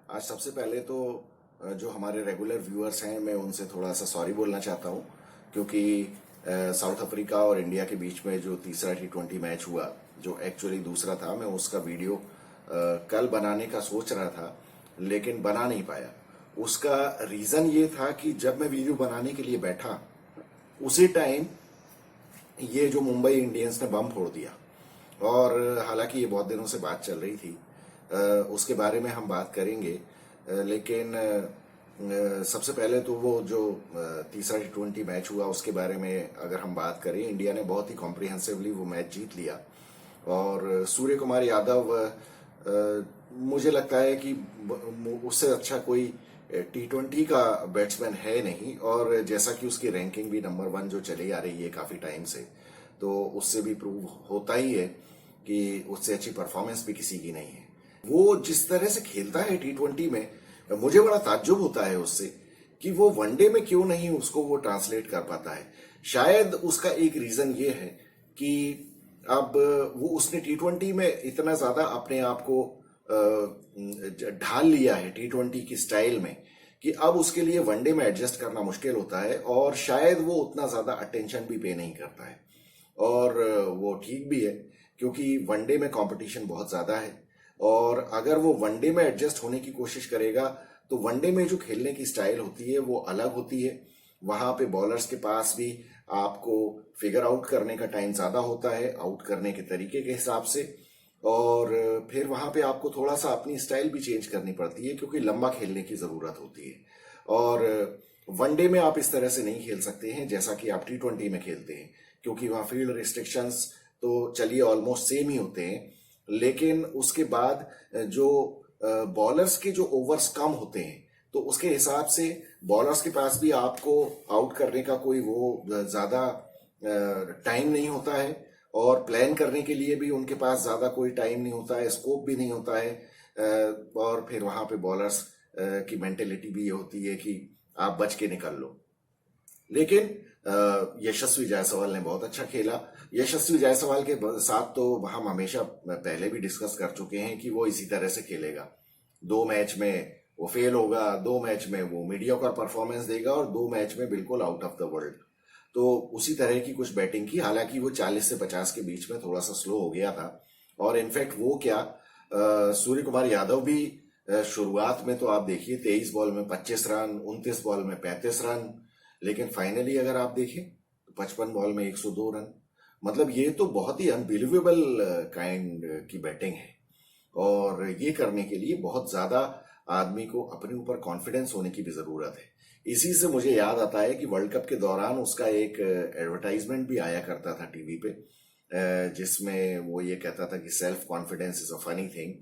आज सबसे पहले तो जो हमारे रेगुलर व्यूअर्स हैं मैं उनसे थोड़ा सा सॉरी बोलना चाहता हूं क्योंकि साउथ अफ्रीका और इंडिया के बीच में जो तीसरा T20 मैच हुआ, जो एक्चुअली दूसरा था, मैं उसका वीडियो कल बनाने का सोच रहा था लेकिन बना नहीं पाया। उसका रीज़न ये था कि जब मैं वीडियो बनाने के लिए बैठा उसी टाइम ये जो मुंबई इंडियंस ने बम फोड़ दिया। और हालांकि ये बहुत दिनों से बात चल रही थी, उसके बारे में हम बात करेंगे। लेकिन सबसे पहले तो वो जो तीसरा T20 मैच हुआ उसके बारे में अगर हम बात करें, इंडिया ने बहुत ही कॉम्प्रिहेंसिवली वो मैच जीत लिया। और सूर्य कुमार यादव, मुझे लगता है कि उससे अच्छा कोई T20 का बैट्समैन है नहीं। और जैसा कि उसकी रैंकिंग भी नंबर 1 जो चली आ रही है काफी टाइम से, तो उससे भी प्रूव होता ही है कि उससे अच्छी परफॉर्मेंस भी किसी की नहीं है। वो जिस तरह से खेलता है T20 में, मुझे बड़ा ताज्जुब होता है उससे कि वो वनडे में क्यों नहीं उसको वो ट्रांसलेट कर पाता है। शायद उसका एक रीजन ये है कि अब वो उसने T20 में इतना ज्यादा अपने आप को ढाल लिया है T20 की स्टाइल में कि अब उसके लिए वनडे में एडजस्ट करना मुश्किल होता है और शायद वो उतना ज्यादा अटेंशन भी पे नहीं करता है। और वो ठीक भी है क्योंकि वनडे में कंपटीशन बहुत ज्यादा है और अगर वो वनडे में एडजस्ट होने की कोशिश करेगा तो वनडे में जो खेलने की स्टाइल होती है वो अलग होती है। वहां पे बॉलर्स के पास भी आपको फिगर आउट करने का टाइम ज्यादा होता है, आउट करने के तरीके के हिसाब से। और फिर वहां पे आपको थोड़ा सा अपनी स्टाइल भी चेंज करनी पड़ती है क्योंकि लंबा खेलने की जरूरत होती है। और वनडे में आप इस तरह से नहीं खेल सकते हैं जैसा कि आप T20 में खेलते हैं, क्योंकि वहां फील्ड रिस्ट्रिक्शंस तो चलिए ऑलमोस्ट सेम ही होते हैं, लेकिन उसके बाद जो बॉलर्स के जो ओवर्स कम होते हैं तो उसके हिसाब से बॉलर्स के पास भी आपको आउट करने का कोई वो ज्यादा टाइम नहीं होता है और प्लान करने के लिए भी उनके पास ज्यादा कोई टाइम नहीं होता है, स्कोप भी नहीं होता है। और फिर वहां पे बॉलर्स की मेंटेलिटी भी ये होती है कि आप बच के निकल लो। लेकिन यशस्वी जायसवाल ने बहुत अच्छा खेला। यशस्वी जायसवाल के साथ तो हम हमेशा पहले भी डिस्कस कर चुके हैं कि वो इसी तरह से खेलेगा। 2 मैच में वो फेल होगा, 2 मैच में वो मीडियोकर परफॉर्मेंस देगा और 2 मैच में बिल्कुल आउट ऑफ द वर्ल्ड। तो उसी तरह की कुछ बैटिंग की। हालांकि वो 40 से 50 के बीच में थोड़ा सा स्लो हो गया था। और इनफैक्ट वो क्या, सूर्य कुमार यादव भी शुरुआत में तो आप देखिए 23 बॉल में 25 रन, 29 बॉल में 35 रन, लेकिन फाइनली अगर आप देखें तो 55 बॉल में 102 रन। मतलब ये तो बहुत ही अनबिलीवेबल काइंड की बैटिंग है। और ये करने के लिए बहुत ज्यादा आदमी को अपने ऊपर कॉन्फिडेंस होने की भी जरूरत है। इसी से मुझे याद आता है कि वर्ल्ड कप के दौरान उसका एक एडवर्टाइजमेंट भी आया करता था टीवी पे, जिसमें वो ये कहता था कि self confidence is a funny thing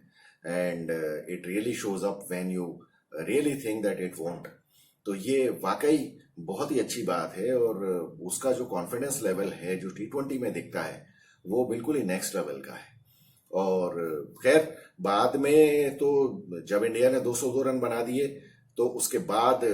and it really shows up when you really think that it won't. तो ये वाकई बहुत ही अच्छी बात है और उसका जो कॉन्फिडेंस लेवल है जो T20 में दिखता है वो बिल्कुल ही नेक्स्ट लेवल का है। और खैर बाद में तो जब इंडिया ने 202 रन बना दिए तो उसके बाद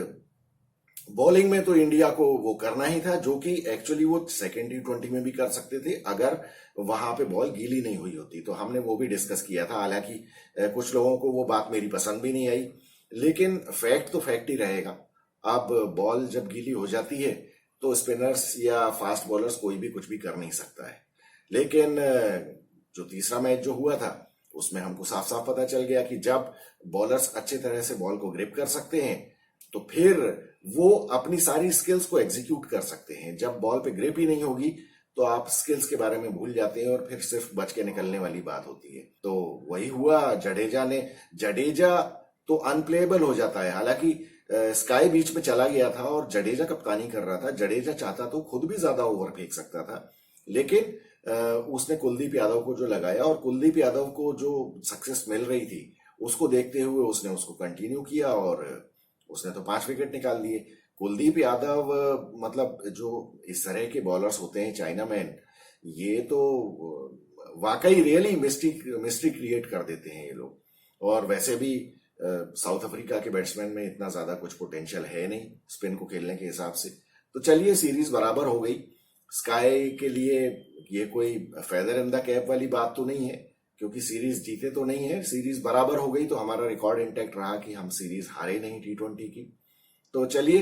बॉलिंग में तो इंडिया को वो करना ही था, जो कि एक्चुअली वो सेकेंड T20 में भी कर सकते थे अगर वहां पे बॉल गीली नहीं हुई होती। तो हमने वो भी डिस्कस किया था। हालांकि कुछ लोगों को वो बात मेरी पसंद भी नहीं आई, लेकिन फैक्ट तो फैक्ट ही रहेगा। अब बॉल जब गीली हो जाती है तो स्पिनर्स या फास्ट बॉलर्स कोई भी कुछ भी कर नहीं सकता है। लेकिन जो तीसरा मैच जो हुआ था उसमें हमको साफ साफ पता चल गया कि जब बॉलर्स अच्छे तरह से बॉल को ग्रिप कर सकते हैं तो फिर वो अपनी सारी स्किल्स को एग्जीक्यूट कर सकते हैं। जब बॉल पे ग्रिप ही नहीं होगी तो आप स्किल्स के बारे में भूल जाते हैं और फिर सिर्फ बच के निकलने वाली बात होती है। तो वही हुआ। जडेजा तो अनप्लेएबल हो जाता है। हालांकि स्काई बीच में चला गया था और जडेजा कप्तानी कर रहा था। जडेजा चाहता तो खुद भी ज्यादा ओवर फेंक सकता था, लेकिन उसने कुलदीप यादव को जो लगाया और कुलदीप यादव को जो सक्सेस मिल रही थी उसको देखते हुए उसने उसको कंटिन्यू किया और उसने तो 5 विकेट निकाल दिए। कुलदीप यादव, मतलब जो इस तरह के बॉलर्स होते हैं चाइना मैन, ये तो वाकई रियली मिस्ट्री क्रिएट कर देते हैं ये लोग। और वैसे भी साउथ अफ्रीका के बैट्समैन में इतना ज्यादा कुछ पोटेंशियल है नहीं स्पिन को खेलने के हिसाब से। तो चलिए सीरीज बराबर हो गई। स्काई के लिए ये कोई फेदर इन द कैप वाली बात तो नहीं है क्योंकि सीरीज जीते तो नहीं है, सीरीज बराबर हो गई तो हमारा रिकॉर्ड इंटैक्ट रहा कि हम सीरीज हारे नहीं T20 की। तो चलिए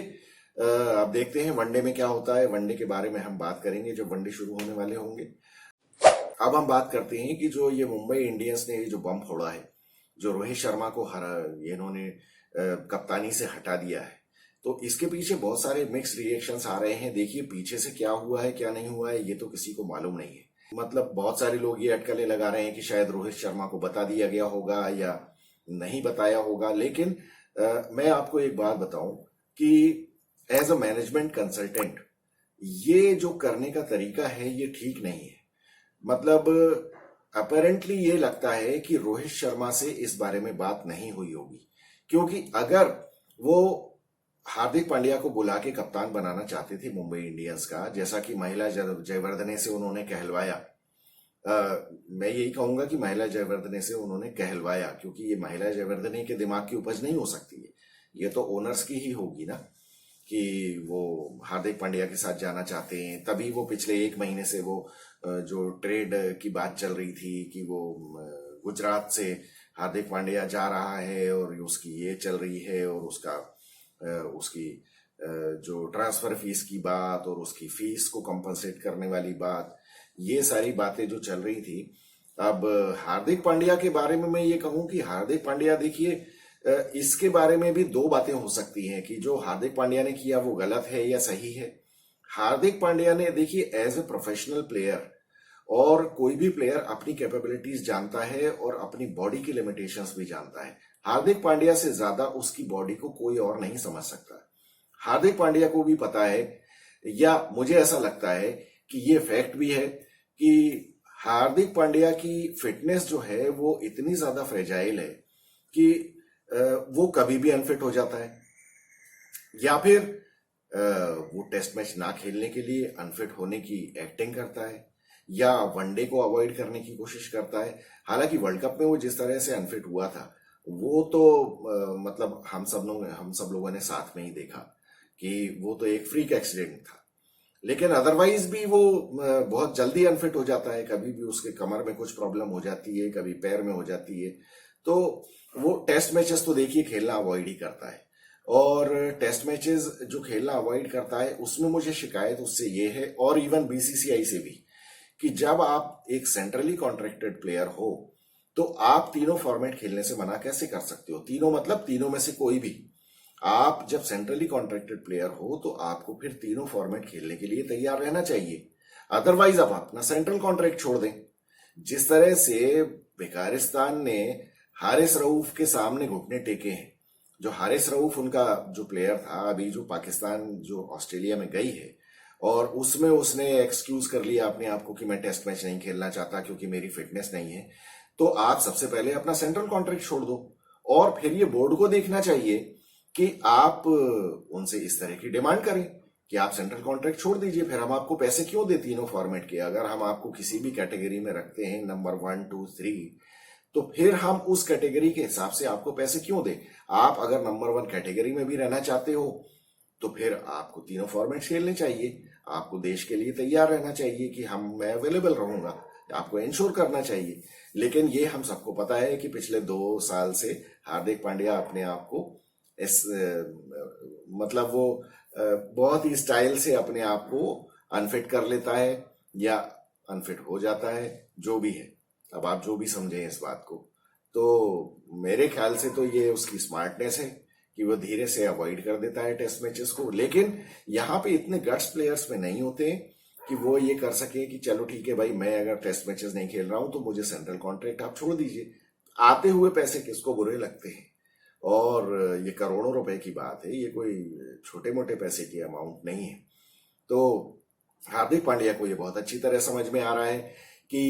अब देखते हैं वनडे में क्या होता है। वनडे के बारे में हम बात करेंगे जब वनडे शुरू होने वाले होंगे। अब हम बात करते हैं कि जो ये मुंबई इंडियंस ने ये जो बम फोड़ा है, जो रोहित शर्मा को ये इन्होंने कप्तानी से हटा दिया है, तो इसके पीछे बहुत सारे मिक्स रिएक्शंस आ रहे हैं। देखिए पीछे से क्या हुआ है क्या नहीं हुआ है ये तो किसी को मालूम नहीं है। मतलब बहुत सारे लोग ये अटकलें लगा रहे हैं कि शायद रोहित शर्मा को बता दिया गया होगा या नहीं बताया होगा। लेकिन मैं आपको एक बात बताऊं कि एज अ मैनेजमेंट कंसल्टेंट ये जो करने का तरीका है ये ठीक नहीं है। मतलब अपेरेंटली ये लगता है कि रोहित शर्मा से इस बारे में बात नहीं हुई होगी, क्योंकि अगर वो हार्दिक पांड्या को बुला के कप्तान बनाना चाहते थे मुंबई इंडियंस का, जैसा कि महिला जयवर्धने से उन्होंने कहलवाया, मैं यही कहूंगा कि महिला जयवर्धने से उन्होंने कहलवाया, क्योंकि ये महिला जयवर्धने के दिमाग की उपज नहीं हो सकती है, ये तो ओनर्स की ही होगी ना कि वो हार्दिक पांड्या के साथ जाना चाहते हैं। तभी वो पिछले 1 महीने से वो जो ट्रेड की बात चल रही थी कि वो गुजरात से हार्दिक पांड्या जा रहा है और उसकी ये चल रही है, और उसकी जो ट्रांसफर फीस की बात और उसकी फीस को कंपनसेट करने वाली बात, ये सारी बातें जो चल रही थी। अब हार्दिक पांड्या के बारे में मैं ये कहूं कि हार्दिक पांड्या देखिए, इसके बारे में भी 2 बातें हो सकती हैं कि जो हार्दिक पांड्या ने किया वो गलत है या सही है। हार्दिक पांड्या ने देखिए एज ए प्रोफेशनल प्लेयर, और कोई भी प्लेयर अपनी कैपेबिलिटीज जानता है और अपनी बॉडी की लिमिटेशंस भी जानता है। हार्दिक पांड्या से ज्यादा उसकी बॉडी को कोई और नहीं समझ सकता। हार्दिक पांड्या को भी पता है, या मुझे ऐसा लगता है कि ये फैक्ट भी है कि हार्दिक पांड्या की फिटनेस जो है वो इतनी ज्यादा फ्रेजाइल है कि वो कभी भी अनफिट हो जाता है, या फिर वो टेस्ट मैच ना खेलने के लिए अनफिट होने की एक्टिंग करता है, या वनडे को अवॉइड करने की कोशिश करता है। हालांकि वर्ल्ड कप में वो जिस तरह से अनफिट हुआ था वो तो मतलब हम सब लोगों ने साथ में ही देखा कि वो तो एक फ्रीक एक्सीडेंट था। लेकिन अदरवाइज भी वो बहुत जल्दी अनफिट हो जाता है, कभी भी उसके कमर में कुछ प्रॉब्लम हो जाती है, कभी पैर में हो जाती है। तो वो टेस्ट मैचेस तो देखिए खेलना अवॉइड ही करता है, और टेस्ट मैचेस जो खेलना अवॉइड करता है उसमें मुझे शिकायत उससे ये है, और इवन बीसीसीआई से भी, कि जब आप एक सेंट्रली कॉन्ट्रैक्टेड प्लेयर हो तो आप तीनों फॉर्मेट खेलने से मना कैसे कर सकते हो। तीनों मतलब तीनों में से कोई भी। आप जब सेंट्रली कॉन्ट्रैक्टेड प्लेयर हो तो आपको फिर तीनों फॉर्मेट खेलने के लिए तैयार रहना चाहिए, अदरवाइज आप अपना सेंट्रल कॉन्ट्रैक्ट छोड़ दें। जिस तरह से बेकारिस्तान ने हारिस रऊफ के सामने घुटने टेके हैं, जो हारिस रऊफ उनका जो प्लेयर था, अभी जो पाकिस्तान जो ऑस्ट्रेलिया में गई है, और उसमें उसने एक्सक्यूज कर लिया अपने आप को कि मैं टेस्ट मैच नहीं खेलना चाहता क्योंकि मेरी फिटनेस नहीं है। तो आप सबसे पहले अपना सेंट्रल कॉन्ट्रैक्ट छोड़ दो, और फिर ये बोर्ड को देखना चाहिए कि आप उनसे इस तरह की डिमांड करें कि आप सेंट्रल कॉन्ट्रैक्ट छोड़ दीजिए, फिर हम आपको पैसे क्यों दे तीनों फॉर्मेट के। अगर हम आपको किसी भी कैटेगरी में रखते हैं नंबर 1, 2, 3, तो फिर हम उस कैटेगरी के हिसाब से आपको पैसे क्यों दें। आप अगर नंबर 1 कैटेगरी में भी रहना चाहते हो तो फिर आपको तीनों फॉर्मेट खेलने चाहिए, आपको देश के लिए तैयार रहना चाहिए कि मैं अवेलेबल रहूंगा, आपको इंश्योर करना चाहिए। लेकिन ये हम सबको पता है कि पिछले 2 साल से हार्दिक पांड्या अपने आप को इस मतलब वो बहुत ही स्टाइल से अपने आप को अनफिट कर लेता है या अनफिट हो जाता है, जो भी है। अब आप जो भी समझें इस बात को, तो मेरे ख्याल से तो ये उसकी स्मार्टनेस है कि वो धीरे से अवॉइड कर देता है टेस्ट मैचेस को। लेकिन यहाँ पे इतने गट्स प्लेयर्स में नहीं होते कि वो ये कर सके कि चलो ठीक है भाई, मैं अगर टेस्ट मैचेस नहीं खेल रहा हूं तो मुझे सेंट्रल कॉन्ट्रैक्ट आप छोड़ दीजिए। आते हुए पैसे किसको बुरे लगते हैं, और ये करोड़ों रुपए की बात है, ये कोई छोटे मोटे पैसे की अमाउंट नहीं है। तो हार्दिक पांड्या को ये बहुत अच्छी तरह समझ में आ रहा है कि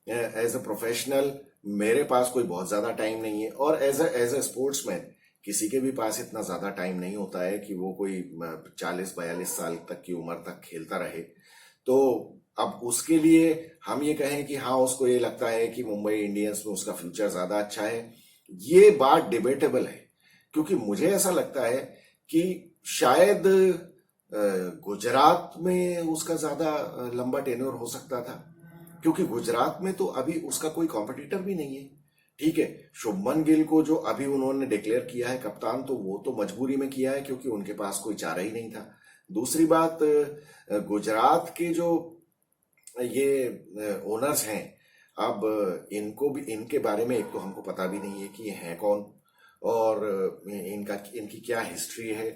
एज अ प्रोफेशनल मेरे पास कोई बहुत ज्यादा टाइम नहीं है, और एज अ स्पोर्ट्समैन किसी के भी पास इतना ज्यादा टाइम नहीं होता है कि वो कोई 40-42 साल तक की उम्र तक खेलता रहे। तो अब उसके लिए हम ये कहें कि हाँ उसको ये लगता है कि मुंबई इंडियंस में उसका फ्यूचर ज्यादा अच्छा है, ये बात डिबेटेबल है। क्योंकि मुझे ऐसा लगता है कि शायद गुजरात में उसका ज्यादा लंबा टेन्योर हो सकता था, क्योंकि गुजरात में तो अभी उसका कोई कॉम्पिटिटर भी नहीं है। ठीक है, शुभमन गिल को जो अभी उन्होंने डिक्लेयर किया है कप्तान, तो वो तो मजबूरी में किया है क्योंकि उनके पास कोई चारा ही नहीं था। दूसरी बात, गुजरात के जो ये ओनर्स हैं, अब इनको भी, इनके बारे में एक तो हमको पता भी नहीं है कि ये हैं कौन और इनकी क्या हिस्ट्री है।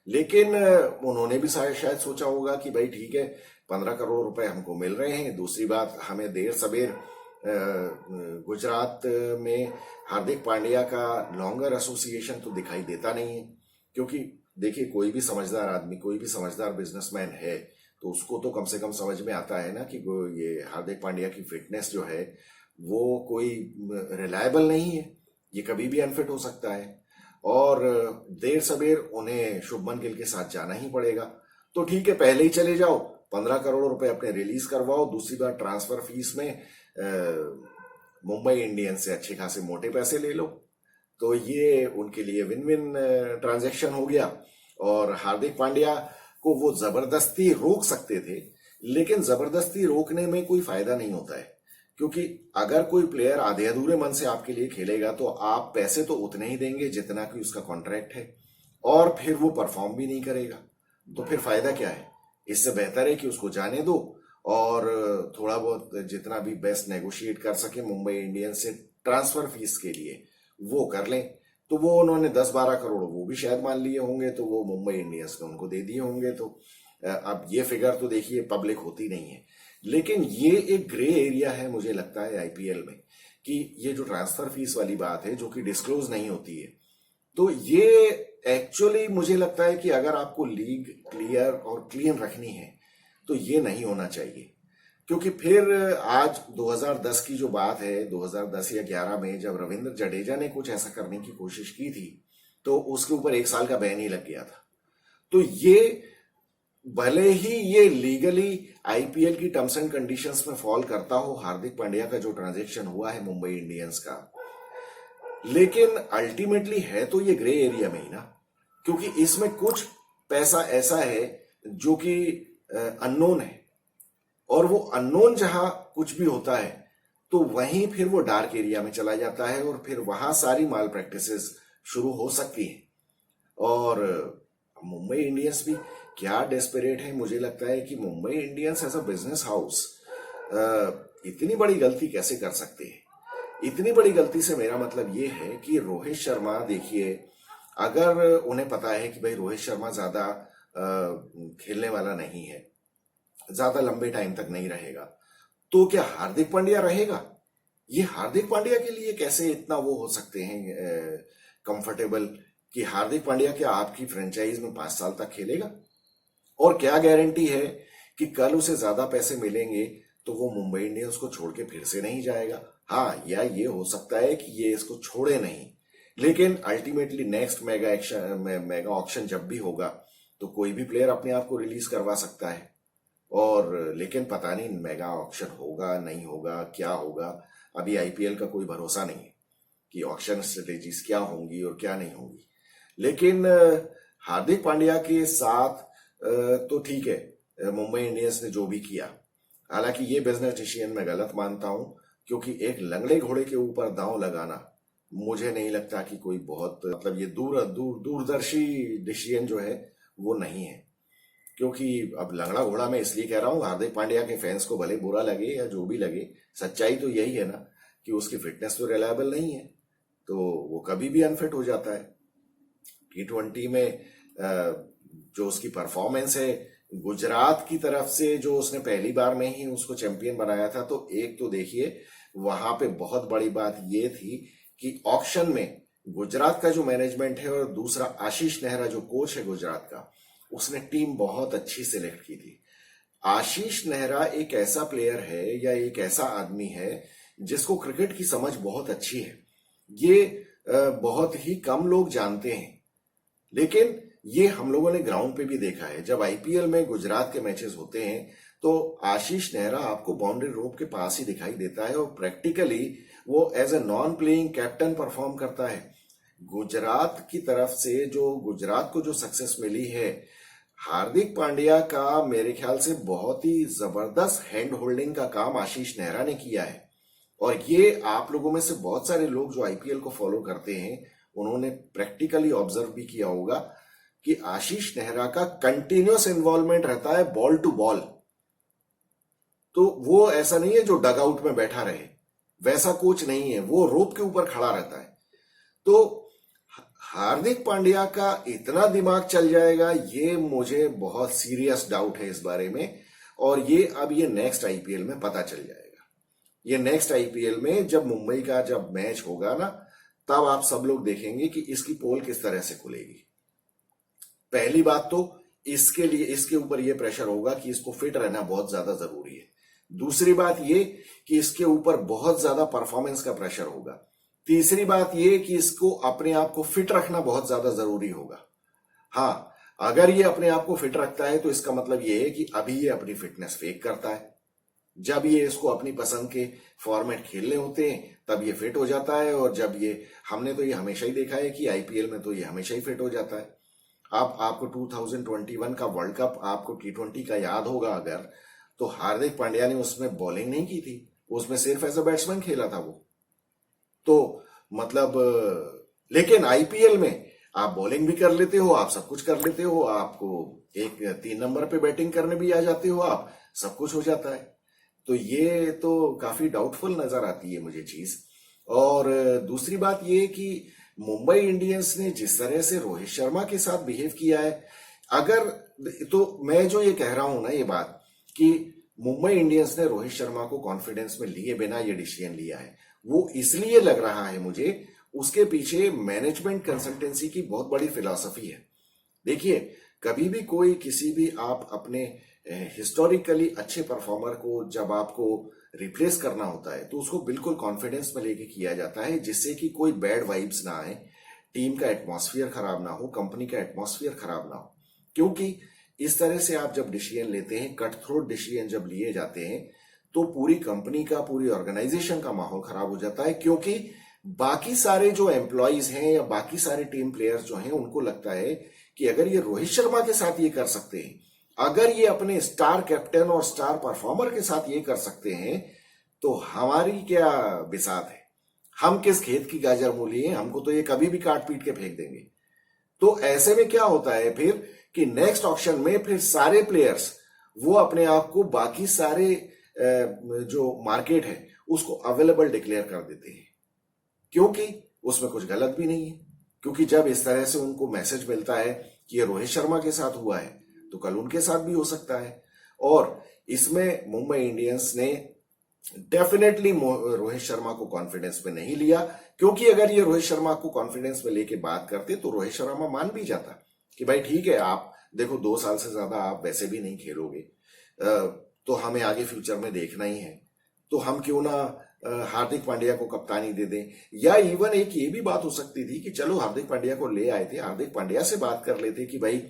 लेकिन उन्होंने भी शायद सोचा होगा कि भाई ठीक है, 15 करोड़ रुपए हमको मिल रहे हैं। दूसरी बात, हमें देर सबेर गुजरात में हार्दिक पांड्या का लॉन्गर एसोसिएशन तो दिखाई देता नहीं है। क्योंकि देखिए, कोई भी समझदार आदमी, कोई भी समझदार बिजनेसमैन है तो उसको तो कम से कम समझ में आता है ना कि ये हार्दिक पांड्या की फिटनेस जो है वो कोई रिलायबल नहीं है, ये कभी भी अनफिट हो सकता है और देर सबेर उन्हें शुभमन गिल के साथ जाना ही पड़ेगा। तो ठीक है, पहले ही चले जाओ, 15 करोड़ रुपए अपने रिलीज करवाओ। दूसरी बार ट्रांसफर फीस में मुंबई इंडियंस से अच्छे खासे मोटे पैसे ले लो। तो ये उनके लिए विन विन ट्रांजैक्शन हो गया। और हार्दिक पांड्या को वो जबरदस्ती रोक सकते थे, लेकिन जबरदस्ती रोकने में कोई फायदा नहीं होता है। क्योंकि अगर कोई प्लेयर आधे अधूरे मन से आपके लिए खेलेगा तो आप पैसे तो उतने ही देंगे जितना कि उसका कॉन्ट्रैक्ट है, और फिर वो परफॉर्म भी नहीं करेगा, तो फिर फायदा क्या है। इससे बेहतर है कि उसको जाने दो और थोड़ा बहुत जितना भी बेस्ट नेगोशिएट कर सके मुंबई इंडियंस से ट्रांसफर फीस के लिए वो कर लें। तो वो उन्होंने 10-12 करोड़ वो भी शायद मान लिए होंगे, तो वो मुंबई इंडियंस ने उनको दे दिए होंगे। तो अब ये फिगर तो देखिए पब्लिक होती नहीं है, लेकिन ये एक ग्रे एरिया है मुझे लगता है आईपीएल में, कि ये जो ट्रांसफर फीस वाली बात है जो कि डिस्क्लोज नहीं होती है, तो ये एक्चुअली मुझे लगता है कि अगर आपको लीग क्लियर और क्लीन रखनी है तो ये नहीं होना चाहिए। क्योंकि फिर आज 2010 की जो बात है, 2010 या 11 में जब रविंद्र जडेजा ने कुछ ऐसा करने की कोशिश की थी तो उसके ऊपर 1 साल का बैन ही लग गया था। तो ये भले ही ये लीगली आईपीएल की टर्म्स एंड कंडीशंस में फॉल करता हो, हार्दिक पांड्या का जो ट्रांजैक्शन हुआ है मुंबई इंडियंस का, लेकिन अल्टीमेटली है तो ये ग्रे एरिया में ही ना। क्योंकि इसमें कुछ पैसा ऐसा है जो कि अननोन है, और वो अननोन जहां कुछ भी होता है तो वहीं फिर वो डार्क एरिया में चला जाता है और फिर वहां सारी माल प्रैक्टिसेस शुरू हो सकती हैं। और मुंबई इंडियंस भी क्या डेस्परेट है। मुझे लगता है कि Mumbai Indians as a business house इतनी बड़ी गलती कैसे कर सकते हैं। इतनी बड़ी गलती से मेरा मतलब ये है कि रोहित शर्मा, देखिए, अगर उन्हें पता है कि भाई रोहित शर्मा ज्यादा खेलने वाला नहीं है, ज्यादा लंबे टाइम तक नहीं रहेगा, तो क्या हार्दिक पांड्या रहेगा? ये हार्दिक पांड्या के लिए कैसे इतना वो हो सकते हैं कंफर्टेबल कि हार्दिक पांड्या क्या आपकी फ्रेंचाइज में 5 साल तक खेलेगा? और क्या गारंटी है कि कल उसे ज्यादा पैसे मिलेंगे तो वो मुंबई इंडियंस को छोड़ के फिर से नहीं जाएगा? हाँ, या ये हो सकता है कि ये इसको छोड़े नहीं, लेकिन अल्टीमेटली नेक्स्ट मेगा ऑक्शन जब भी होगा तो कोई भी प्लेयर अपने आप को रिलीज करवा सकता है। और लेकिन पता नहीं मेगा ऑक्शन होगा नहीं होगा, क्या होगा। अभी आईपीएल का कोई भरोसा नहीं है कि ऑक्शन स्ट्रेटेजीज क्या होंगी और क्या नहीं होंगी। लेकिन हार्दिक पांड्या के साथ तो ठीक है, मुंबई इंडियंस ने जो भी किया, हालांकि ये बिजनेस डिसीजन मैं गलत मानता हूं, क्योंकि एक लंगड़े घोड़े के ऊपर दांव लगाना मुझे नहीं लगता कि कोई बहुत मतलब ये दूरदर्शी डिसीजन जो है वो नहीं है। क्योंकि अब लंगड़ा घोड़ा मैं इसलिए कह रहा हूं, हार्दिक पांड्या के फैंस को भले बुरा लगे या जो भी लगे, सच्चाई तो यही है ना कि उसकी फिटनेस तो रिलायबल नहीं है, तो वो कभी भी अनफिट हो जाता है। T20 में जो उसकी परफॉर्मेंस है, गुजरात की तरफ से जो उसने पहली बार में ही उसको चैंपियन बनाया था, तो एक तो देखिए वहां पे बहुत बड़ी बात ये थी कि ऑक्शन में गुजरात का जो मैनेजमेंट है और दूसरा आशीष नेहरा जो कोच है गुजरात का, उसने टीम बहुत अच्छी सिलेक्ट की थी। आशीष नेहरा एक ऐसा प्लेयर है या एक ऐसा आदमी है जिसको क्रिकेट की समझ बहुत अच्छी है। ये बहुत ही कम लोग जानते हैं, लेकिन ये हम लोगों ने ग्राउंड पे भी देखा है। जब आईपीएल में गुजरात के मैचेस होते हैं तो आशीष नेहरा आपको बाउंड्री रोप के पास ही दिखाई देता है और प्रैक्टिकली वो as a non playing captain perform करता है। गुजरात की तरफ से जो गुजरात को जो सक्सेस मिली है हार्दिक पांड्या का मेरे ख्याल से बहुत ही जबरदस्त हैंड होल्डिंग का काम आशीष नेहरा ने किया है। और ये आप लोगों में से बहुत सारे लोग जो आईपीएल को फॉलो करते हैं उन्होंने प्रैक्टिकली ऑब्जर्व भी किया होगा कि आशीष नेहरा का कंटिन्यूअस इन्वॉल्वमेंट रहता है बॉल टू बॉल। तो वो ऐसा नहीं है जो डग आउट में बैठा रहे, वैसा कोच नहीं है, वो रोप के ऊपर खड़ा रहता है। तो हार्दिक पांड्या का इतना दिमाग चल जाएगा, ये मुझे बहुत सीरियस डाउट है इस बारे में। और ये अब ये नेक्स्ट आईपीएल में पता चल जाएगा। ये नेक्स्ट आईपीएल में जब मुंबई का जब मैच होगा ना, तब आप सब लोग देखेंगे कि इसकी पोल किस तरह से खुलेगी। पहली बात तो इसके लिए इसके ऊपर ये प्रेशर होगा कि इसको फिट रहना बहुत ज्यादा जरूरी है। दूसरी बात ये कि इसके ऊपर बहुत ज्यादा परफॉर्मेंस का प्रेशर होगा। तीसरी बात ये कि इसको अपने आप को फिट रखना बहुत ज्यादा जरूरी होगा। हाँ, अगर ये अपने आप को फिट रखता है तो इसका मतलब ये है कि अभी ये अपनी फिटनेस फेक करता है। जब ये इसको अपनी पसंद के फॉर्मेट खेलने होते हैं तब ये फिट हो जाता है, और जब ये हमने तो ये हमेशा ही देखा है कि आईपीएल में तो ये हमेशा ही फिट हो जाता है। आपको 2021 का वर्ल्ड कप, आपको T20 का याद होगा अगर, तो हार्दिक पांड्या ने उसमें बॉलिंग नहीं की थी, उसमें सिर्फ एज अ बैट्समैन खेला था वो। तो मतलब लेकिन आईपीएल में आप बॉलिंग भी कर लेते हो, आप सब कुछ कर लेते हो, आपको एक 3 नंबर पे बैटिंग करने भी आ जाते हो, आप सब कुछ हो जाता है। तो ये तो काफी डाउटफुल नजर आती है मुझे चीज। और दूसरी बात ये कि मुंबई इंडियंस ने जिस तरह से रोहित शर्मा के साथ बिहेव किया है, अगर तो मैं जो ये कह रहा हूं ना ये बात कि मुंबई इंडियंस ने रोहित शर्मा को कॉन्फिडेंस में लिए बिना ये डिसीजन लिया है, वो इसलिए लग रहा है मुझे उसके पीछे मैनेजमेंट कंसल्टेंसी की बहुत बड़ी फिलॉसफी है। देखिए, कभी भी कोई किसी भी आप अपने हिस्टोरिकली अच्छे परफॉर्मर को जब आपको रिप्लेस करना होता है तो उसको बिल्कुल कॉन्फिडेंस में लेके किया जाता है, जिससे कि कोई बैड वाइब्स ना आए, टीम का एटमॉस्फेयर खराब ना हो, कंपनी का एटमॉस्फेयर खराब ना हो। क्योंकि इस तरह से आप जब डिसीजन लेते हैं, कट थ्रोट डिसीजन जब लिए जाते हैं, तो पूरी कंपनी का, पूरी ऑर्गेनाइजेशन का माहौल खराब हो जाता है। क्योंकि बाकी सारे जो एम्प्लॉयज हैं या बाकी सारे टीम प्लेयर्स जो हैं उनको लगता है कि अगर ये रोहित शर्मा के साथ ये कर सकते हैं, अगर ये अपने स्टार कैप्टन और स्टार परफॉर्मर के साथ ये कर सकते हैं, तो हमारी क्या बिसात है, हम किस खेत की गाजर मूली हैं, हमको तो ये कभी भी काट पीट के फेंक देंगे। तो ऐसे में क्या होता है फिर कि नेक्स्ट ऑक्शन में फिर सारे प्लेयर्स वो अपने आप को बाकी सारे जो मार्केट है उसको अवेलेबल डिक्लेयर कर देते हैं, क्योंकि उसमें कुछ गलत भी नहीं है। क्योंकि जब इस तरह से उनको मैसेज मिलता है कि ये रोहित शर्मा के साथ हुआ है तो कल उनके साथ भी हो सकता है। और इसमें मुंबई इंडियंस ने डेफिनेटली रोहित शर्मा को कॉन्फिडेंस में नहीं लिया, क्योंकि अगर ये रोहित शर्मा को कॉन्फिडेंस में लेके बात करते तो रोहित शर्मा मान भी जाता कि भाई ठीक है, आप देखो 2 साल से ज्यादा आप वैसे भी नहीं खेलोगे, तो हमें आगे फ्यूचर में देखना ही है, तो हम क्यों ना हार्दिक पांड्या को कप्तानी दे दें। या इवन एक ये भी बात हो सकती थी कि चलो हार्दिक पांड्या को ले आए थे, हार्दिक पांड्या से बात कर लेते कि भाई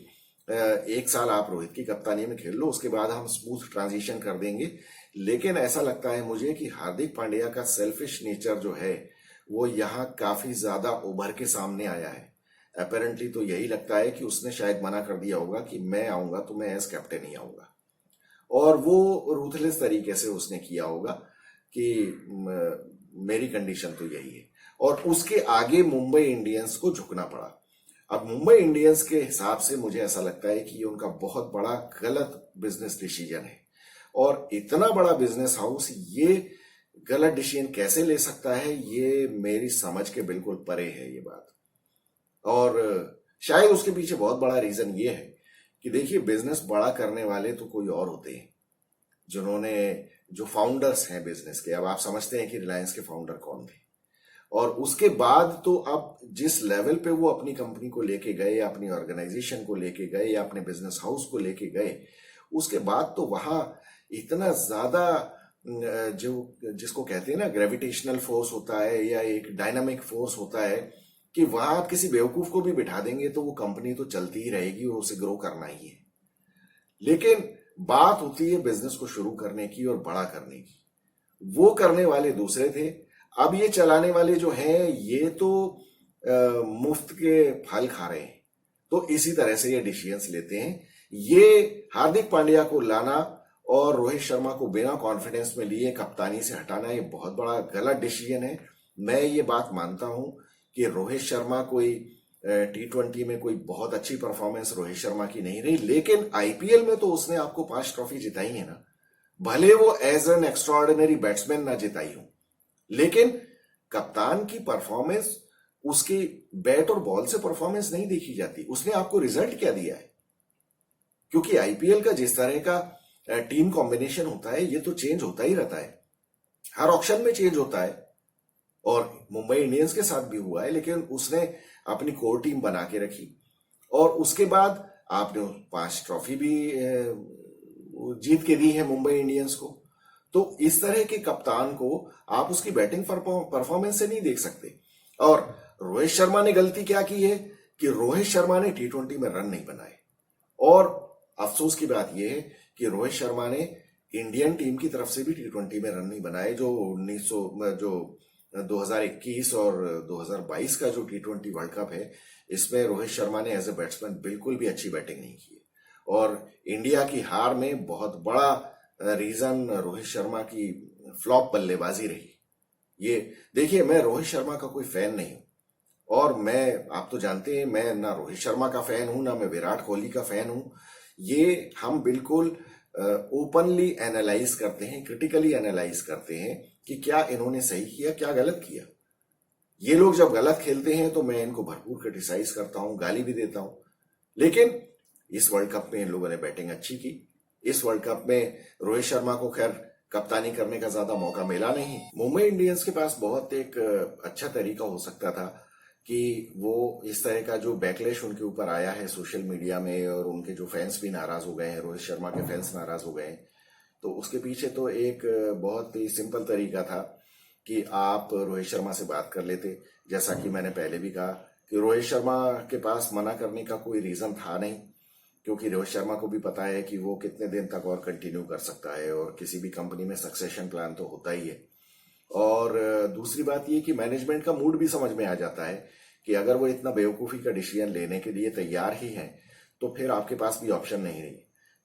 1 साल आप रोहित की कप्तानी में खेल लो, उसके बाद हम स्मूथ ट्रांजिशन कर देंगे। लेकिन ऐसा लगता है मुझे कि हार्दिक पांड्या का सेल्फिश नेचर जो है वो यहाँ काफी ज्यादा उभर के सामने आया है। अपेरेंटली तो यही लगता है कि उसने शायद मना कर दिया होगा कि मैं आऊंगा तो मैं एज कैप्टन ही आऊंगा, और वो रूथलेस तरीके से उसने किया होगा कि मेरी कंडीशन तो यही है, और उसके आगे मुंबई इंडियंस को झुकना पड़ा। अब मुंबई इंडियंस के हिसाब से मुझे ऐसा लगता है कि ये उनका बहुत बड़ा गलत बिजनेस डिसीजन है, और इतना बड़ा बिजनेस हाउस ये गलत डिसीजन कैसे ले सकता है, ये मेरी समझ के बिल्कुल परे है ये बात। और शायद उसके पीछे बहुत बड़ा रीजन ये है कि देखिए, बिजनेस बड़ा करने वाले तो कोई और होते हैं, जिन्होंने जो फाउंडर्स हैं बिजनेस के, अब आप समझते हैं कि रिलायंस के फाउंडर कौन थे, और उसके बाद तो अब जिस लेवल पे वो अपनी कंपनी को लेके गए, या अपनी ऑर्गेनाइजेशन को लेके गए, या अपने बिजनेस हाउस को लेके गए, उसके बाद तो वहां इतना ज्यादा जो जिसको कहते हैं ना ग्रेविटेशनल फोर्स होता है या एक डायनामिक फोर्स होता है, कि वहां आप किसी बेवकूफ को भी बिठा देंगे तो वो कंपनी तो चलती ही रहेगी और उसे ग्रो करना ही है। लेकिन बात होती है बिजनेस को शुरू करने की और बड़ा करने की, वो करने वाले दूसरे थे। अब ये चलाने वाले जो हैं ये तो मुफ्त के फल खा रहे हैं, तो इसी तरह से ये डिसीजंस लेते हैं ये हार्दिक पांड्या को लाना और रोहित शर्मा को बिना कॉन्फिडेंस में लिए कप्तानी से हटाना, ये बहुत बड़ा गलत डिसीजन है। मैं ये बात मानता हूं कि रोहित शर्मा कोई T20 में कोई बहुत अच्छी परफॉर्मेंस रोहित शर्मा की नहीं रही, लेकिन आईपीएल में तो उसने आपको 5 ट्रॉफी जिताई है ना। भले वो एज एन एक्स्ट्रॉर्डिनरी बैट्समैन ना जिताई हो, लेकिन कप्तान की परफॉर्मेंस उसकी बैट और बॉल से परफॉर्मेंस नहीं देखी जाती, उसने आपको रिजल्ट क्या दिया है। क्योंकि आईपीएल का जिस तरह का टीम कॉम्बिनेशन होता है, ये तो चेंज होता ही रहता है, हर ऑक्शन में चेंज होता है। और मुंबई इंडियंस के साथ भी हुआ है, लेकिन उसने अपनी कोर टीम बना के रखी और उसके बाद आपने 5 ट्रॉफी भी जीत के दी है मुंबई इंडियंस को। तो इस तरह के कप्तान को आप उसकी बैटिंग परफॉर्मेंस से नहीं देख सकते। और रोहित शर्मा ने गलती क्या की है कि रोहित शर्मा ने T20 में रन नहीं बनाए, और अफसोस की बात यह है कि रोहित शर्मा ने इंडियन टीम की तरफ से भी T20 में रन नहीं बनाए। जो 2021 और 2022 का जो T20 वर्ल्ड कप है, इसमें रोहित शर्मा ने एज ए बैट्समैन बिल्कुल भी अच्छी बैटिंग नहीं की, और इंडिया की हार में बहुत बड़ा रीजन रोहित शर्मा की फ्लॉप बल्लेबाजी रही। ये देखिए, मैं रोहित शर्मा का कोई फैन नहीं हूं, और आप तो जानते हैं मैं ना रोहित शर्मा का फैन हूं, ना मैं विराट कोहली का फैन हूं। ये हम बिल्कुल ओपनली एनालाइज करते हैं, क्रिटिकली एनालाइज करते हैं कि क्या इन्होंने सही किया, क्या गलत किया। ये लोग जब गलत खेलते हैं तो मैं इनको भरपूर क्रिटिसाइज करता हूं, गाली भी देता हूं। लेकिन इस वर्ल्ड कप में इन लोगों ने बैटिंग अच्छी की। इस वर्ल्ड कप में रोहित शर्मा को खैर कप्तानी करने का ज्यादा मौका मिला नहीं। मुंबई इंडियंस के पास बहुत एक अच्छा तरीका हो सकता था कि वो इस तरह का जो बैकलैश उनके ऊपर आया है सोशल मीडिया में, और उनके जो फैंस भी नाराज हो गए हैं, रोहित शर्मा के फैंस नाराज हो गए हैं, तो उसके पीछे तो एक बहुत ही सिंपल तरीका था कि आप रोहित शर्मा से बात कर लेते। जैसा कि मैंने पहले भी कहा कि रोहित शर्मा के पास मना करने का कोई रीजन था नहीं, क्योंकि रोहित शर्मा को भी पता है कि वो कितने दिन तक और कंटिन्यू कर सकता है, और किसी भी कंपनी में सक्सेशन प्लान तो होता ही है। और दूसरी बात ये कि मैनेजमेंट का मूड भी समझ में आ जाता है कि अगर वो इतना बेवकूफ़ी का डिसीजन लेने के लिए तैयार ही है, तो फिर आपके पास भी ऑप्शन नहीं रही,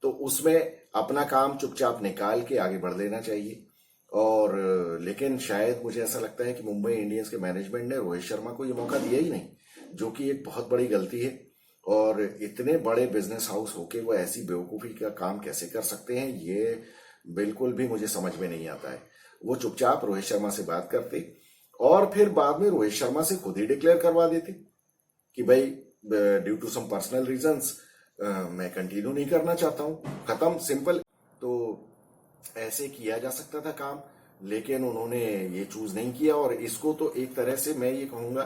तो उसमें अपना काम चुपचाप निकाल के आगे बढ़ लेना चाहिए। और लेकिन शायद मुझे ऐसा लगता है कि मुंबई इंडियंस के मैनेजमेंट ने रोहित शर्मा को ये मौका दिया ही नहीं, जो कि एक बहुत बड़ी गलती है। और इतने बड़े बिजनेस हाउस होके वो ऐसी बेवकूफ़ी का काम कैसे कर सकते हैं, ये बिल्कुल भी मुझे समझ में नहीं आता है। वो चुपचाप रोहित शर्मा से बात करते और फिर बाद में रोहित शर्मा से खुद ही डिक्लेयर करवा देते कि भाई due to some personal reasons मैं कंटिन्यू नहीं करना चाहता हूं, खत्म, सिंपल। तो ऐसे किया जा सकता था काम, लेकिन उन्होंने ये चूज नहीं किया। और इसको तो एक तरह से मैं ये कहूंगा,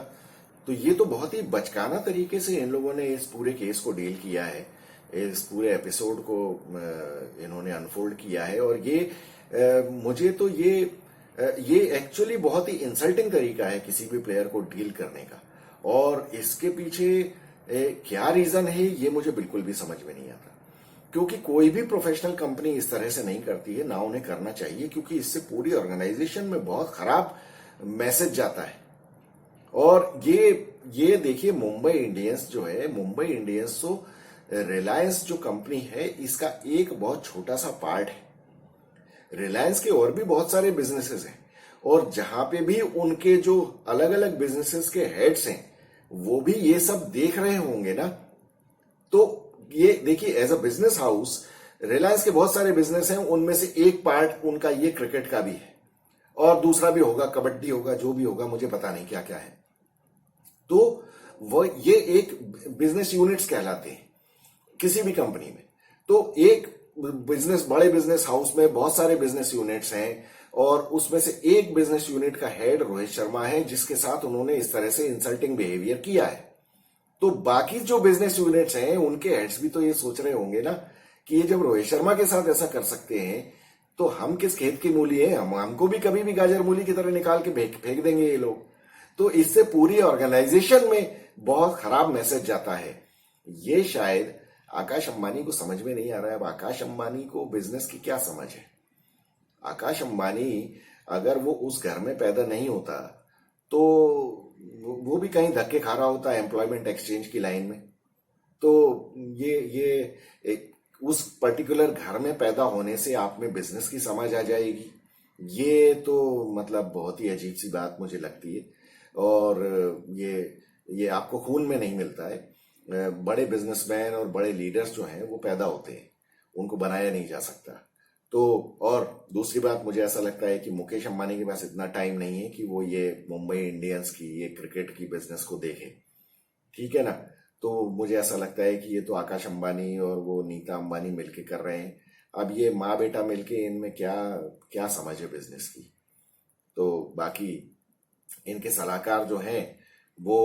तो ये तो बहुत ही बचकाना तरीके से इन लोगों ने इस पूरे केस को डील किया है, इस पूरे एपिसोड को इन्होंने अनफोल्ड किया है। और ये मुझे तो ये एक्चुअली बहुत ही इंसल्टिंग तरीका है किसी भी प्लेयर को डील करने का, और इसके पीछे क्या रीजन है ये मुझे बिल्कुल भी समझ में नहीं आता। क्योंकि कोई भी प्रोफेशनल कंपनी इस तरह से नहीं करती है, ना उन्हें करना चाहिए, क्योंकि इससे पूरी ऑर्गेनाइजेशन में बहुत खराब मैसेज जाता है। और ये देखिए, मुंबई इंडियंस जो है, मुंबई इंडियंस तो रिलायंस जो कंपनी है इसका एक बहुत छोटा सा पार्ट है। रिलायंस के और भी बहुत सारे बिजनेसेस हैं, और जहां पे भी उनके जो अलग अलग बिजनेसेस के हेड्स हैं वो भी ये सब देख रहे होंगे ना। तो ये देखिए, as a business house Reliance के बहुत सारे बिजनेस हैं, उनमें से एक पार्ट उनका ये क्रिकेट का भी है, और दूसरा भी होगा, कबड्डी होगा, जो भी होगा, मुझे पता नहीं क्या क्या है। तो वो ये एक बिजनेस यूनिट्स कहलाते हैं किसी भी कंपनी में। तो एक बड़े बिजनेस हाउस में बहुत सारे बिजनेस यूनिट्स हैं, और उसमें से एक बिजनेस यूनिट का हेड रोहित शर्मा है, जिसके साथ उन्होंने इस तरह से इंसल्टिंग बिहेवियर किया है। तो बाकी जो बिजनेस यूनिट्स हैं उनके हेड्स भी तो ये सोच रहे होंगे ना कि ये जब रोहित शर्मा के साथ ऐसा कर सकते हैं तो हम किस खेत की मूली हैं, हमको भी कभी भी गाजर मूली की तरह निकाल के फेंक देंगे ये लोग। तो इससे पूरी ऑर्गेनाइजेशन में बहुत खराब मैसेज जाता है। ये शायद आकाश अंबानी को समझ में नहीं आ रहा है। अब आकाश अंबानी को बिजनेस की क्या समझ है? आकाश अंबानी अगर वो उस घर में पैदा नहीं होता तो वो भी कहीं धक्के खा रहा होता एम्प्लॉयमेंट एक्सचेंज की लाइन में। तो ये उस पर्टिकुलर घर में पैदा होने से आप में बिजनेस की समझ आ जाएगी। ये तो मतलब बहुत ही अजीब सी बात मुझे लगती है। और ये आपको खून में नहीं मिलता है। बड़े बिजनेसमैन और बड़े लीडर्स जो हैं वो पैदा होते हैं, उनको बनाया नहीं जा सकता। तो और दूसरी बात, मुझे ऐसा लगता है कि मुकेश अंबानी के पास इतना टाइम नहीं है कि वो ये मुंबई इंडियंस की ये क्रिकेट की बिजनेस को देखे, ठीक है ना। तो मुझे ऐसा लगता है कि ये तो आकाश अंबानी और वो नीता अंबानी मिलके कर रहे हैं। अब ये माँ बेटा मिलके इनमें क्या क्या समझ है बिजनेस की। तो बाकी इनके सलाहकार जो हैं वो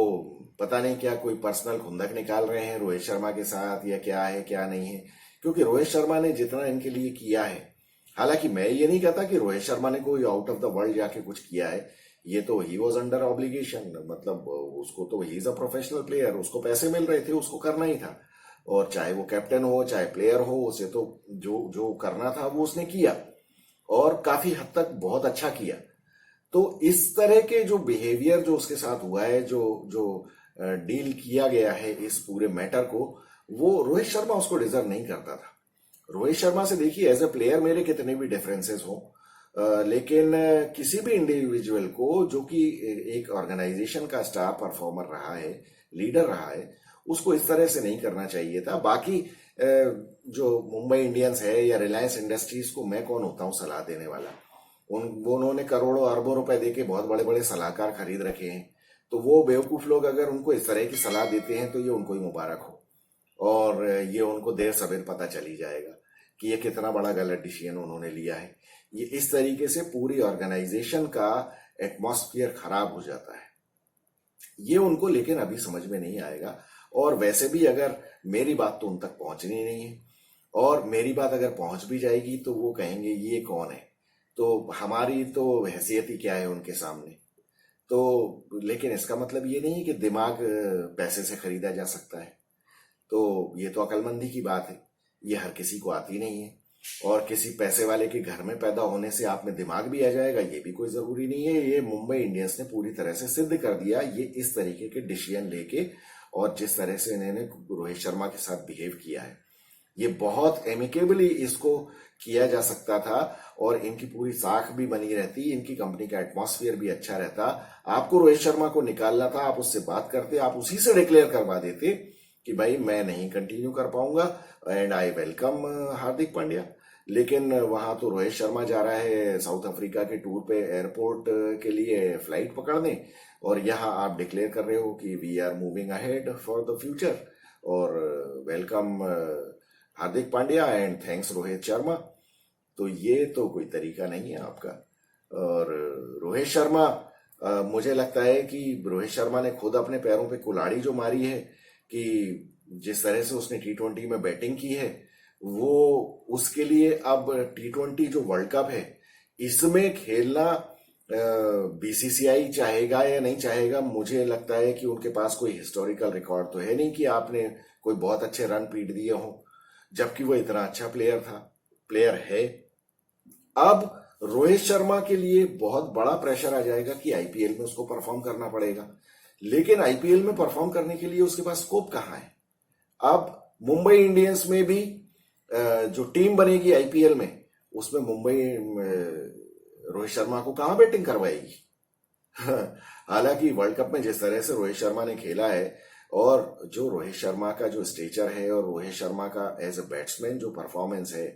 पता नहीं क्या कोई पर्सनल खुंदक निकाल रहे हैं रोहित शर्मा के साथ, या क्या है क्या नहीं है। क्योंकि रोहित शर्मा ने जितना इनके लिए किया है, हालांकि मैं ये नहीं कहता कि रोहित शर्मा ने कोई आउट ऑफ द वर्ल्ड जाके कुछ किया है। ये तो ही वॉज अंडर ऑब्लिगेशन, मतलब उसको तो he is a professional player, उसको पैसे मिल रहे थे, उसको करना ही था। और चाहे वो कैप्टन हो चाहे प्लेयर हो, उसे तो जो जो करना था वो उसने किया, और काफी हद तक बहुत अच्छा किया। तो इस तरह के जो बिहेवियर जो उसके साथ हुआ है, जो जो डील किया गया है इस पूरे मैटर को, वो रोहित शर्मा उसको डिजर्व नहीं करता था। रोहित शर्मा से देखिए, एज ए प्लेयर मेरे कितने भी डिफरेंसेस हो, लेकिन किसी भी इंडिविजुअल को जो कि एक ऑर्गेनाइजेशन का स्टार परफॉर्मर रहा है, लीडर रहा है, उसको इस तरह से नहीं करना चाहिए था। बाकी जो मुंबई इंडियंस है या रिलायंस इंडस्ट्रीज को मैं कौन होता हूँ सलाह देने वाला। उन्होंने करोड़ों अरबों रुपए देके बहुत बड़े बड़े सलाहकार खरीद रखे हैं। तो वो बेवकूफ लोग अगर उनको इस तरह की सलाह देते हैं तो ये उनको ही मुबारक हो, और ये उनको देर सवेर पता चली जाएगा कि ये कितना बड़ा गलत डिसीजन उन्होंने लिया है। ये इस तरीके से पूरी ऑर्गेनाइजेशन का एटमॉस्फेयर खराब हो जाता है। ये उनको लेकिन अभी समझ में नहीं आएगा। और वैसे भी अगर मेरी बात तो उन तक पहुंचनी नहीं है, और मेरी बात अगर पहुंच भी जाएगी तो वो कहेंगे ये कौन है, तो हमारी तो हैसियत ही क्या है उनके सामने। तो लेकिन इसका मतलब ये नहीं कि दिमाग पैसे से खरीदा जा सकता है। तो ये तो अक्लमंदी की बात है, ये हर किसी को आती नहीं है। और किसी पैसे वाले के घर में पैदा होने से आप में दिमाग भी आ जाएगा, ये भी कोई जरूरी नहीं है। ये मुंबई इंडियंस ने पूरी तरह से सिद्ध कर दिया, ये इस तरीके के डिसीजन लेके, और जिस तरह से इन्होंने रोहित शर्मा के साथ बिहेव किया है, ये बहुत एमिकेबली इसको किया जा सकता था, और इनकी पूरी साख भी बनी रहती, इनकी कंपनी का एटमॉस्फेयर भी अच्छा रहता। आपको रोहित शर्मा को निकालना था, आप उससे बात करते, आप उसी से डिक्लेयर करवा देते कि भाई मैं नहीं कंटिन्यू कर पाऊंगा and I welcome Hardik Pandya. लेकिन वहां तो रोहित शर्मा जा रहा है साउथ अफ्रीका के टूर पे एयरपोर्ट के लिए फ्लाइट पकड़ने, और यहाँ आप डिक्लेयर कर रहे हो कि we are moving ahead for the future, और welcome Hardik Pandya and thanks Rohit Sharma. तो ये तो कोई तरीका नहीं है आपका। और रोहित शर्मा, मुझे लगता है कि रोहित शर्मा ने खुद अपने पैरों पे कुल्हाड़ी जो मारी है, कि जिस तरह से उसने T20 में बैटिंग की है, वो उसके लिए अब T20 जो वर्ल्ड कप है इसमें खेलना बीसीसीआई चाहेगा या नहीं चाहेगा। मुझे लगता है कि उनके पास कोई हिस्टोरिकल रिकॉर्ड तो है नहीं कि आपने कोई बहुत अच्छे रन पीट दिए हों, जबकि वो इतना अच्छा प्लेयर है। अब रोहित शर्मा के लिए बहुत बड़ा प्रेशर आ जाएगा कि आईपीएल में उसको परफॉर्म करना पड़ेगा, लेकिन आईपीएल में परफॉर्म करने के लिए उसके पास स्कोप कहाँ है। अब मुंबई इंडियंस में भी जो टीम बनेगी आईपीएल में, उसमें मुंबई रोहित शर्मा को कहाँ बैटिंग करवाएगी। हालांकि वर्ल्ड कप में जिस तरह से रोहित शर्मा ने खेला है, और जो रोहित शर्मा का जो स्टेचर है, और रोहित शर्मा का एज अ बैट्समैन जो परफॉर्मेंस है,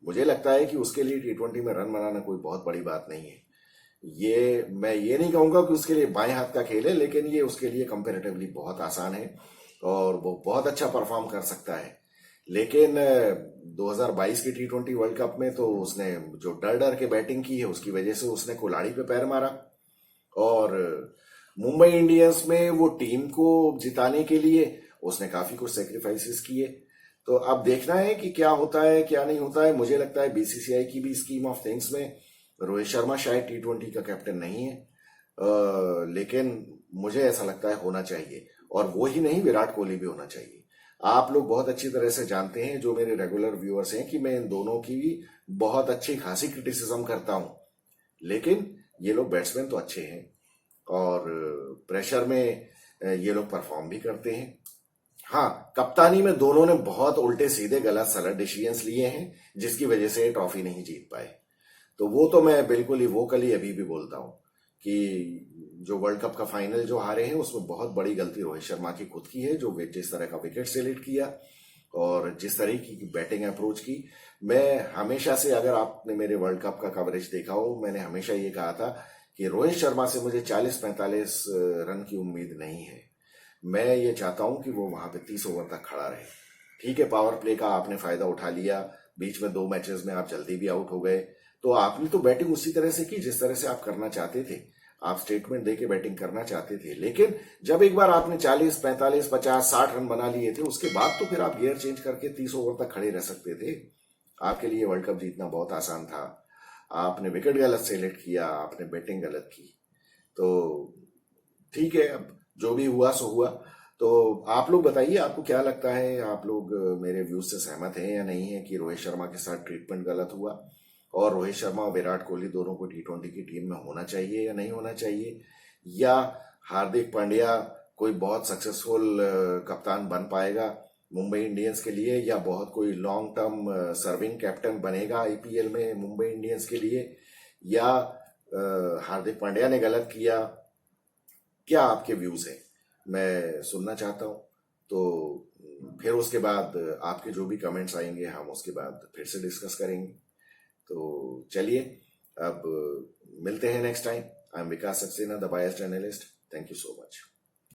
मुझे लगता है कि उसके लिए T20 में रन बनाना कोई बहुत बड़ी बात नहीं है। ये मैं ये नहीं कहूंगा कि उसके लिए बाएं हाथ का खेल है, लेकिन ये उसके लिए कंपैरेटिवली बहुत आसान है, और वो बहुत अच्छा परफॉर्म कर सकता है। लेकिन 2022 की T20 वर्ल्ड कप में तो उसने जो डर के बैटिंग की है, उसकी वजह से उसने कुल्हाड़ी पे पैर मारा। और मुंबई इंडियंस में वो टीम को जिताने के लिए उसने काफी कुछ सेक्रीफाइसेस किए। तो अब देखना है कि क्या होता है क्या नहीं होता है। मुझे लगता है बीसीसीआई की भी स्कीम ऑफ थिंग्स में रोहित शर्मा शायद T20 का कैप्टन नहीं है, लेकिन मुझे ऐसा लगता है होना चाहिए, और वो ही नहीं, विराट कोहली भी होना चाहिए। आप लोग बहुत अच्छी तरह से जानते हैं, जो मेरे रेगुलर व्यूअर्स हैं, कि मैं इन दोनों की भी बहुत अच्छी खासी क्रिटिसिज्म करता हूं, लेकिन ये लोग बैट्समैन तो अच्छे हैं, और प्रेशर में ये लोग परफॉर्म भी करते हैं। हाँ, कप्तानी में दोनों ने बहुत उल्टे सीधे गलत सलत डिसीजंस लिए हैं, जिसकी वजह से ट्रॉफी नहीं जीत पाए। तो वो तो मैं बिल्कुल ही वोकली अभी भी बोलता हूँ कि जो वर्ल्ड कप का फाइनल जो हारे हैं उसमें बहुत बड़ी गलती रोहित शर्मा की खुद की है, जो जिस तरह का विकेट सेलेक्ट किया और जिस तरह की बैटिंग अप्रोच की। मैं हमेशा से, अगर आपने मेरे वर्ल्ड कप का कवरेज देखा हो, मैंने हमेशा ये कहा था कि रोहित शर्मा से मुझे 40-45 रन की उम्मीद नहीं है। मैं ये चाहता हूं कि वो वहां पे 30 ओवर तक खड़ा रहे। ठीक है, पावर प्ले का आपने फायदा उठा लिया, बीच में 2 मैचेस में आप जल्दी भी आउट हो गए, तो आपने तो बैटिंग उसी तरह से की जिस तरह से आप करना चाहते थे। आप स्टेटमेंट दे के बैटिंग करना चाहते थे, लेकिन जब एक बार आपने 40-45-50-60 रन बना लिए थे, उसके बाद तो फिर आप गियर चेंज करके 30 ओवर तक खड़े रह सकते थे। आपके लिए वर्ल्ड कप जीतना बहुत आसान था। आपने विकेट गलत सेलेक्ट किया, आपने बैटिंग गलत की। तो ठीक है, अब जो भी हुआ सो हुआ। तो आप लोग बताइए, आपको क्या लगता है? आप लोग मेरे व्यूज से सहमत हैं या नहीं है कि रोहित शर्मा के साथ ट्रीटमेंट गलत हुआ, और रोहित शर्मा और विराट कोहली दोनों को T20 की टीम में होना चाहिए या नहीं होना चाहिए, या हार्दिक पांड्या कोई बहुत सक्सेसफुल कप्तान बन पाएगा मुंबई इंडियंस के लिए, या बहुत कोई लॉन्ग टर्म सर्विंग कैप्टन बनेगा आईपीएल में मुंबई इंडियंस के लिए, या हार्दिक पांड्या ने गलत किया? क्या आपके व्यूज हैं? मैं सुनना चाहता हूँ। तो फिर उसके बाद आपके जो भी कमेंट्स आएंगे हम उसके बाद फिर से डिस्कस करेंगे। तो चलिए, अब मिलते हैं next time. I am Vikas Saxena, the biased analyst. Thank you so much.